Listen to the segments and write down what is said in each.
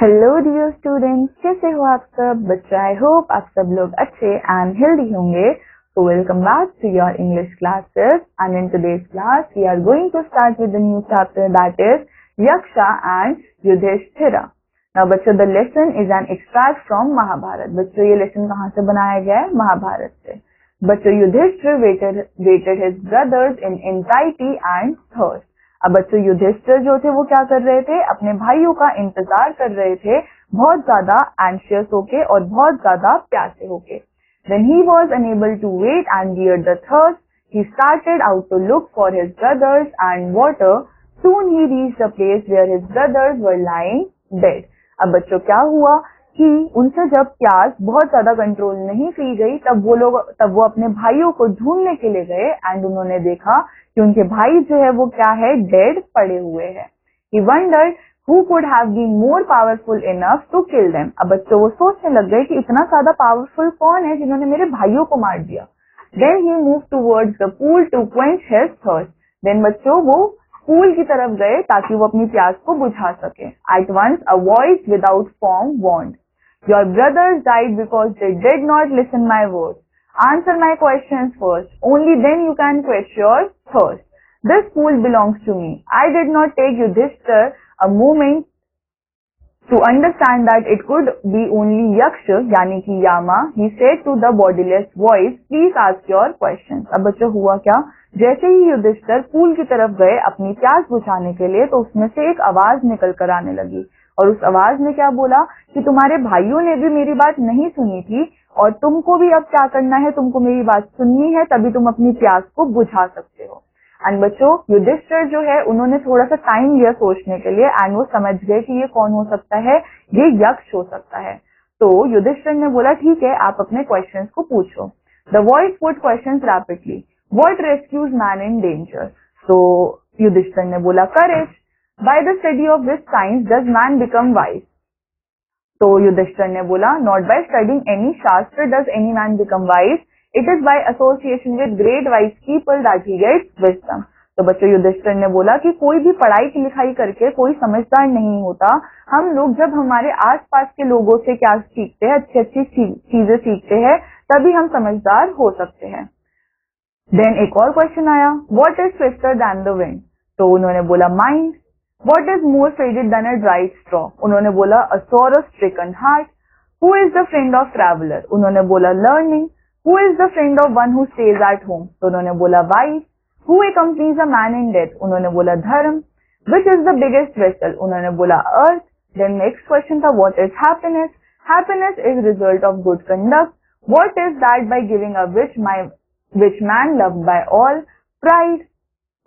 Hello dear students, कैसे हो आप सब बच्चे। आई होप आप सब लोग अच्छे एंड हेल्दी होंगे। So welcome back to your English classes, and in today's class we are going to start with the new chapter, that is Yaksha and Yudhishthira. Now बच्चों, the lesson is an extract from Mahabharata. बच्चों, ये lesson कहाँ से बनाया गया है? महाभारत से। बच्चों, Yudhishthir waited his brothers in anxiety and thirst। अब बच्चों, युधिष्ठिर जो थे वो क्या कर रहे थे? अपने भाइयों का इंतजार कर रहे थे, बहुत ज्यादा एंशियस होके और बहुत ज्यादा प्यासे होके। When he was unable to wait and bear the thirst, he started out to look for his brothers and water. Soon he reached a place where his brothers were lying dead। अब बच्चों, क्या हुआ कि उनसे जब प्यास बहुत ज्यादा कंट्रोल नहीं की गई, तब वो अपने भाइयों को ढूंढने के लिए गए एंड उन्होंने देखा कि उनके भाई जो है वो क्या है, डेड पड़े हुए हैं। He wondered who could have been more powerful enough to kill them। अब बच्चों, वो सोचने लग गए कि इतना ज्यादा पावरफुल कौन है जिन्होंने मेरे भाइयों को मार दिया। Then he moved towards the pool to quench his thirst। Then बच्चों, वो पूल की तरफ गए ताकि वो अपनी प्यास को बुझा सके। At once a voice without form warned, your brothers died because they did not listen my words। Answer my questions first, only then you can quench your thirst। This pool belongs to me। I did not take Yudhishthir a moment to understand that it could be only Yaksha, यानी कि यामा। He said to the bodiless voice, please ask your questions। अब बच्चों, हुआ क्या? जैसे ही Yudhishthir pool की तरफ गए अपनी प्यास बुझाने के लिए, तो उसमें से एक आवाज निकल कर आने लगी और उस आवाज ने क्या बोला कि तुम्हारे भाइयों ने भी मेरी बात नहीं सुनी थी और तुमको भी अब क्या करना है, तुमको मेरी बात सुननी है, तभी तुम अपनी प्यास को बुझा सकते हो। एंड बच्चों, युधिष्ठिर जो है उन्होंने थोड़ा सा टाइम लिया सोचने के लिए एंड वो समझ गए कि ये कौन हो सकता है, ये यक्ष हो सकता है। तो युधिष्ठिर ने बोला, ठीक है, आप अपने क्वेश्चंस को पूछो। The voice put questions rapidly. What rescues man in danger? तो युधिष्ठिर ने बोला, courage. By the study of this science does man become wise? तो युधिष्ठिर ने बोला, not by studying any shastra does any man become wise, it is by association with great wise people that he gets wisdom. तो बच्चों, युधिष्ठिर ने बोला कि कोई भी पढ़ाई लिखाई करके कोई समझदार नहीं होता। हम लोग जब हमारे आसपास के लोगों से क्या सीखते हैं, अच्छी अच्छी चीजें सीखते हैं, तभी हम समझदार हो सकते हैं। देन एक और क्वेश्चन आया, what is swifter than the wind? तो उन्होंने बोला, mind. What is more faded then a dried straw? उन्होंने बोला, a sorrow stricken heart. Who is the friend of traveller? उन्होंने बोला, learning. Who is the friend of one who stays at home? तो उन्होंने बोला, wife. Who accompanies a man in death? उन्होंने बोला, dharma. Which is the biggest vessel? उन्होंने बोला, earth. Then next question था, what is happiness? Happiness is result of good conduct. What is that by giving a which man loved by all? Pride।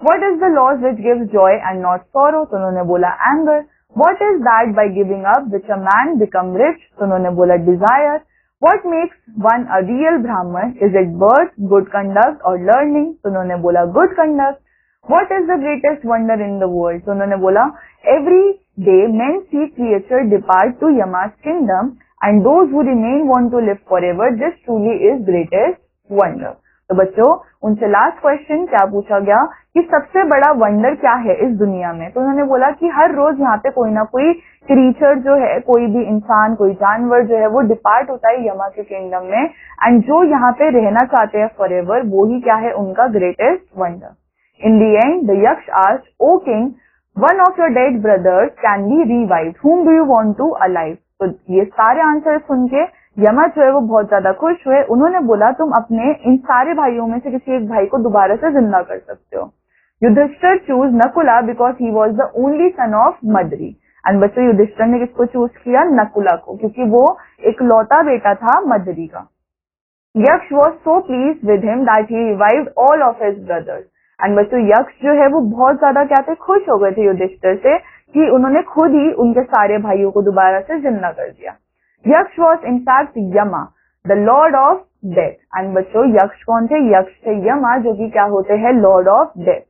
What is the loss which gives joy and not sorrow? तो उन्होंने बोला, anger। What is that by giving up which a man become rich? तो उन्होंने बोला, desire। What makes one a real Brahman? Is it birth, good conduct or learning? तो उन्होंने बोला, good conduct। What is the greatest wonder in the world? तो उन्होंने बोला, every day men see creature depart to Yama's kingdom and those who remain want to live forever। This truly is greatest wonder। तो बच्चों, उनसे last question क्या पूछा गया कि सबसे बड़ा वंडर क्या है इस दुनिया में? तो उन्होंने बोला कि हर रोज यहाँ पे कोई ना कोई क्रीचर जो है, कोई भी इंसान, कोई जानवर जो है वो डिपार्ट होता है यमा के किंगडम में, एंड जो यहाँ पे रहना चाहते हैं फॉरएवर, वो ही क्या है, उनका greatest wonder. In the end the Yaksha asked, O king, one of your dead brothers can be revived, whom do you want to alive? तो ये सारे आंसर सुन के यमा जो है वो बहुत ज्यादा खुश हुए। उन्होंने बोला, तुम अपने इन सारे भाइयों में से किसी एक भाई को दोबारा से जिंदा कर सकते हो। Yudhishthir choose Nakula because he was the only son of Madri. And बच्चों, युधिष्ठिर ने किसको चूज किया? नकुला को, क्योंकि वो एक लौता बेटा था मदरी का। यक्ष was so please with him that he revived all of his brothers. And बच्चों, यक्ष जो है वो बहुत ज्यादा क्या थे, खुश हो गए थे युधिष्ठिर से कि उन्होंने खुद ही उनके सारे भाइयों को दोबारा से जिंदा कर दिया। यक्ष वॉज इन फैक्ट यमा, the Lord of death. And बच्चों, यक्ष कौन थे? यक्ष थे यमा, जो कि क्या होते हैं, Lord of death.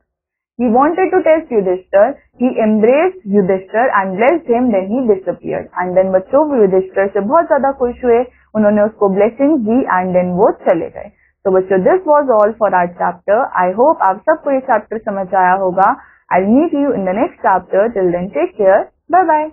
He wanted to test Yudhishthir. He embraced Yudhishthir and blessed him. Then he disappeared. And then बच्चों, वो युधिष्ठिर से बहुत ज्यादा खुश हुए, उन्होंने उसको ब्लेसिंग दी एंड देन वो चले गए। तो बच्चों, this was all for our chapter. I hope आप सबको ये चैप्टर समझ आया होगा। I meet you in the next chapter. Till then take care, bye bye.